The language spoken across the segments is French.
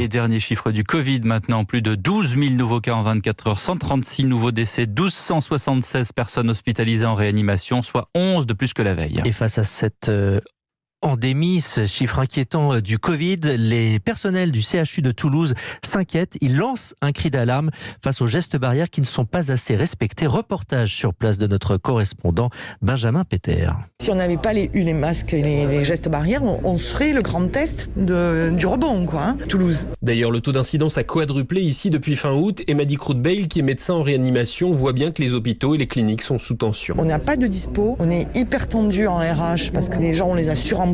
Les derniers chiffres du Covid maintenant, plus de 12 000 nouveaux cas en 24 heures, 136 nouveaux décès, 1276 personnes hospitalisées en réanimation, soit 11 de plus que la veille. Et face à cette endémie, ce chiffre inquiétant du Covid, les personnels du CHU de Toulouse s'inquiètent. Ils lancent un cri d'alarme face aux gestes barrières qui ne sont pas assez respectés. Reportage sur place de notre correspondant Benjamin Peter. Si on n'avait pas eu les masques et les gestes barrières, on serait le grand test du rebond, Toulouse. D'ailleurs, le taux d'incidence a quadruplé ici depuis fin août et Madi Croutbeil, qui est médecin en réanimation, voit bien que les hôpitaux et les cliniques sont sous tension. On n'a pas de dispo, on est hyper tendu en RH parce que les gens, on les a suremployés,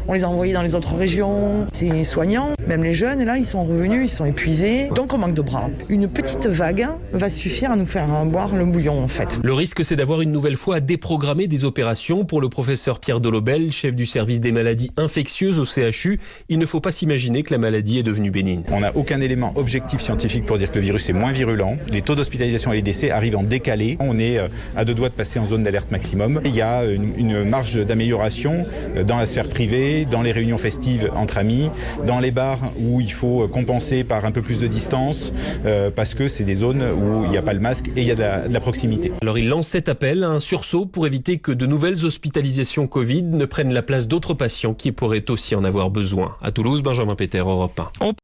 on les a envoyés dans les autres régions. C'est soignant, même les jeunes, là, ils sont revenus, ils sont épuisés, donc on manque de bras. Une petite vague va suffire à nous faire boire le bouillon, en fait. Le risque, c'est d'avoir une nouvelle fois à déprogrammer des opérations. Pour le professeur Pierre Delobel, chef du service des maladies infectieuses au CHU, il ne faut pas s'imaginer que la maladie est devenue bénigne. On n'a aucun élément objectif scientifique pour dire que le virus est moins virulent. Les taux d'hospitalisation et les décès arrivent en décalé. On est à 2 doigts de passer en zone d'alerte maximum. Il y a une marge d'amélioration dans la sphère privée, dans les réunions festives entre amis, dans les bars où il faut compenser par un peu plus de distance parce que c'est des zones où il n'y a pas le masque et il y a de la proximité. Alors il lance cet appel à un sursaut pour éviter que de nouvelles hospitalisations Covid ne prennent la place d'autres patients qui pourraient aussi en avoir besoin. À Toulouse, Benjamin Peter, Europe 1.